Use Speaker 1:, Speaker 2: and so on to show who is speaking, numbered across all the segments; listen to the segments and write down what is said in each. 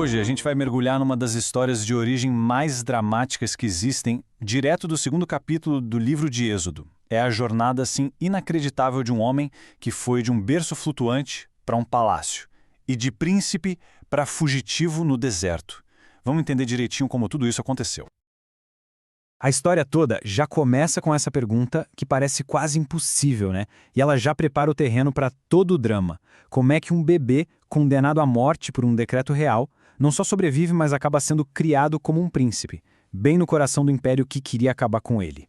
Speaker 1: Hoje a gente vai mergulhar numa das histórias de origem mais dramáticas que existem, direto do segundo capítulo do livro de Êxodo. É a jornada, assim, inacreditável de um homem que foi de um berço flutuante para um palácio e de príncipe para fugitivo no deserto. Vamos entender direitinho como tudo isso aconteceu.
Speaker 2: A história toda já começa com essa pergunta que parece quase impossível, né? E ela já prepara o terreno para todo o drama. Como é que um bebê condenado à morte por um decreto real não só sobrevive, mas acaba sendo criado como um príncipe, bem no coração do império que queria acabar com ele?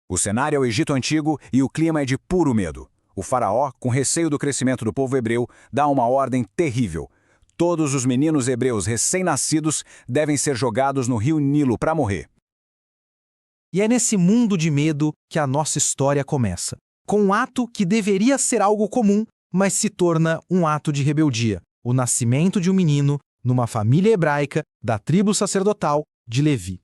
Speaker 3: O cenário é o Egito Antigo e o clima é de puro medo. O faraó, com receio do crescimento do povo hebreu, dá uma ordem terrível. Todos os meninos hebreus recém-nascidos devem ser jogados no rio Nilo para morrer.
Speaker 4: E é nesse mundo de medo que a nossa história começa, com um ato que deveria ser algo comum, mas se torna um ato de rebeldia, o nascimento de um menino numa família hebraica da tribo sacerdotal de Levi.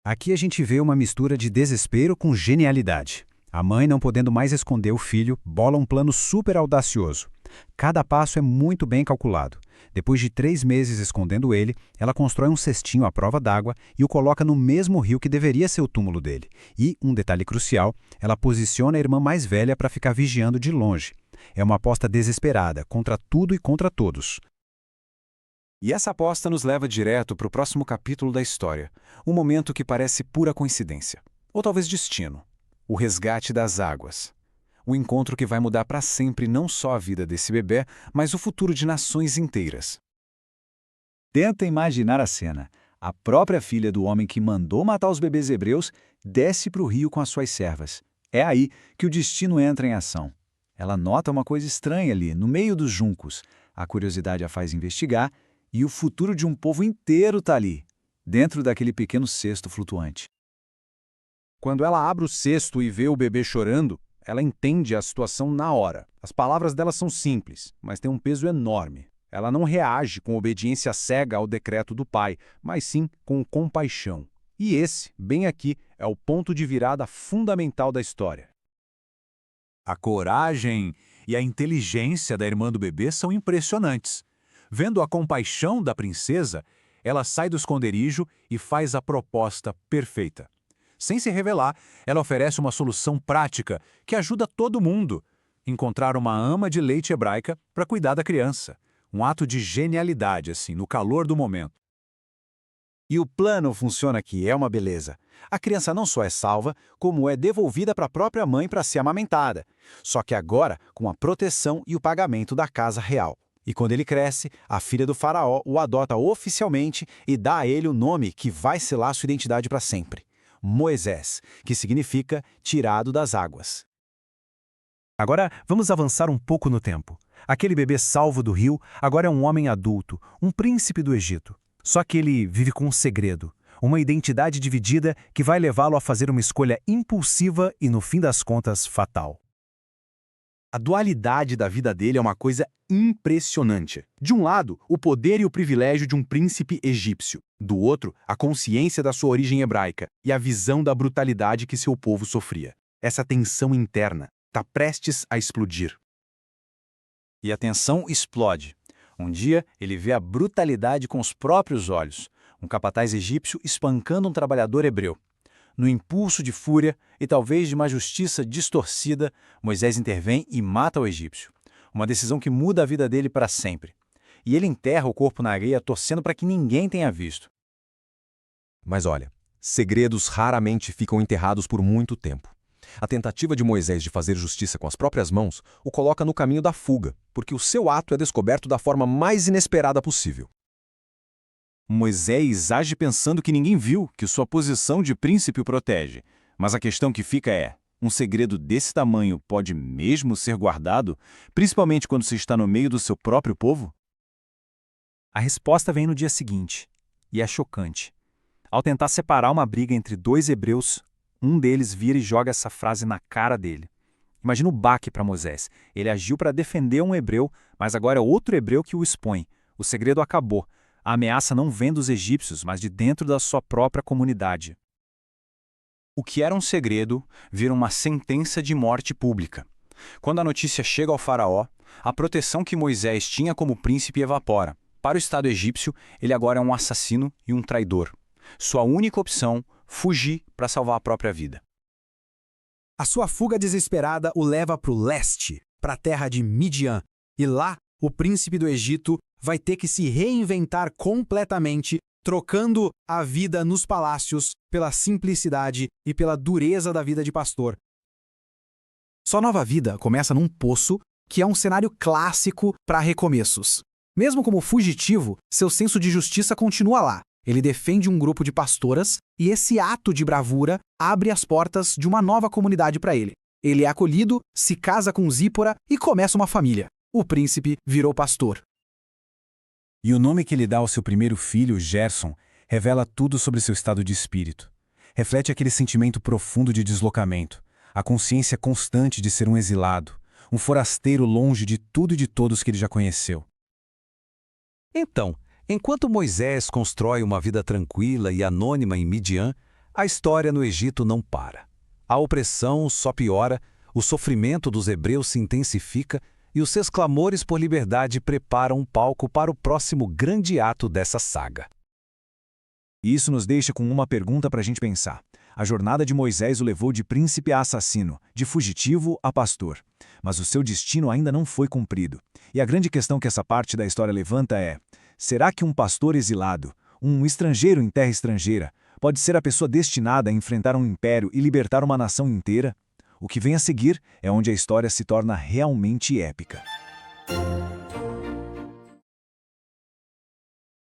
Speaker 2: Aqui a gente vê uma mistura de desespero com genialidade. A mãe, não podendo mais esconder o filho, bola um plano super audacioso. Cada passo é muito bem calculado. Depois de 3 meses escondendo ele, ela constrói um cestinho à prova d'água e o coloca no mesmo rio que deveria ser o túmulo dele. E, um detalhe crucial, ela posiciona a irmã mais velha para ficar vigiando de longe. É uma aposta desesperada, contra tudo e contra todos.
Speaker 1: E essa aposta nos leva direto para o próximo capítulo da história, um momento que parece pura coincidência, ou talvez destino: o resgate das águas. Um encontro que vai mudar para sempre não só a vida desse bebê, mas o futuro de nações inteiras.
Speaker 5: Tenta imaginar a cena. A própria filha do homem que mandou matar os bebês hebreus desce para o rio com as suas servas. É aí que o destino entra em ação. Ela nota uma coisa estranha ali, no meio dos juncos. A curiosidade a faz investigar e o futuro de um povo inteiro está ali, dentro daquele pequeno cesto flutuante.
Speaker 3: Quando ela abre o cesto e vê o bebê chorando, ela entende a situação na hora. As palavras dela são simples, mas têm um peso enorme. Ela não reage com obediência cega ao decreto do pai, mas sim com compaixão. E esse, bem aqui, é o ponto de virada fundamental da história.
Speaker 6: A coragem e a inteligência da irmã do bebê são impressionantes. Vendo a compaixão da princesa, ela sai do esconderijo e faz a proposta perfeita. Sem se revelar, ela oferece uma solução prática que ajuda todo mundo: encontrar uma ama de leite hebraica para cuidar da criança. Um ato de genialidade, assim, no calor do momento.
Speaker 5: E o plano funciona aqui, é uma beleza. A criança não só é salva, como é devolvida para a própria mãe para ser amamentada. Só que agora com a proteção e o pagamento da casa real. E quando ele cresce, a filha do faraó o adota oficialmente e dá a ele o nome que vai selar sua identidade para sempre: Moisés, que significa tirado das águas.
Speaker 4: Agora vamos avançar um pouco no tempo. Aquele bebê salvo do rio agora é um homem adulto, um príncipe do Egito. Só que ele vive com um segredo, uma identidade dividida que vai levá-lo a fazer uma escolha impulsiva e, no fim das contas, fatal.
Speaker 3: A dualidade da vida dele é uma coisa impressionante. De um lado, o poder e o privilégio de um príncipe egípcio. Do outro, a consciência da sua origem hebraica e a visão da brutalidade que seu povo sofria. Essa tensão interna está prestes a explodir.
Speaker 5: E a tensão explode. Um dia, ele vê a brutalidade com os próprios olhos. Um capataz egípcio espancando um trabalhador hebreu. No impulso de fúria e talvez de uma justiça distorcida, Moisés intervém e mata o egípcio. Uma decisão que muda a vida dele para sempre. E ele enterra o corpo na areia, torcendo para que ninguém tenha visto.
Speaker 7: Mas olha, segredos raramente ficam enterrados por muito tempo. A tentativa de Moisés de fazer justiça com as próprias mãos o coloca no caminho da fuga, porque o seu ato é descoberto da forma mais inesperada possível.
Speaker 1: Moisés age pensando que ninguém viu, que sua posição de príncipe o protege. Mas a questão que fica é: um segredo desse tamanho pode mesmo ser guardado, principalmente quando se está no meio do seu próprio povo?
Speaker 2: A resposta vem no dia seguinte, e é chocante. Ao tentar separar uma briga entre 2 hebreus, um deles vira e joga essa frase na cara dele. Imagina o baque para Moisés. Ele agiu para defender um hebreu, mas agora é outro hebreu que o expõe. O segredo acabou. A ameaça não vem dos egípcios, mas de dentro da sua própria comunidade.
Speaker 1: O que era um segredo vira uma sentença de morte pública. Quando a notícia chega ao faraó, a proteção que Moisés tinha como príncipe evapora.
Speaker 5: Para o Estado egípcio, ele agora é um assassino e um traidor. Sua única opção, fugir para salvar a própria vida.
Speaker 2: A sua fuga desesperada o leva para o leste, para a terra de Midian, e lá o príncipe do Egito vai ter que se reinventar completamente, trocando a vida nos palácios pela simplicidade e pela dureza da vida de pastor. Sua nova vida começa num poço, que é um cenário clássico para recomeços. Mesmo como fugitivo, seu senso de justiça continua lá. Ele defende um grupo de pastoras e esse ato de bravura abre as portas de uma nova comunidade para ele. Ele é acolhido, se casa com Zípora e começa uma família. O príncipe virou pastor.
Speaker 1: E o nome que ele dá ao seu primeiro filho, Gerson, revela tudo sobre seu estado de espírito. Reflete aquele sentimento profundo de deslocamento, a consciência constante de ser um exilado, um forasteiro longe de tudo e de todos que ele já conheceu.
Speaker 8: Então, enquanto Moisés constrói uma vida tranquila e anônima em Midian, a história no Egito não para. A opressão só piora, o sofrimento dos hebreus se intensifica e os seus clamores por liberdade preparam um palco para o próximo grande ato dessa saga.
Speaker 3: E isso nos deixa com uma pergunta para a gente pensar. A jornada de Moisés o levou de príncipe a assassino, de fugitivo a pastor. Mas o seu destino ainda não foi cumprido. E a grande questão que essa parte da história levanta é: será que um pastor exilado, um estrangeiro em terra estrangeira, pode ser a pessoa destinada a enfrentar um império e libertar uma nação inteira? O que vem a seguir é onde a história se torna realmente épica.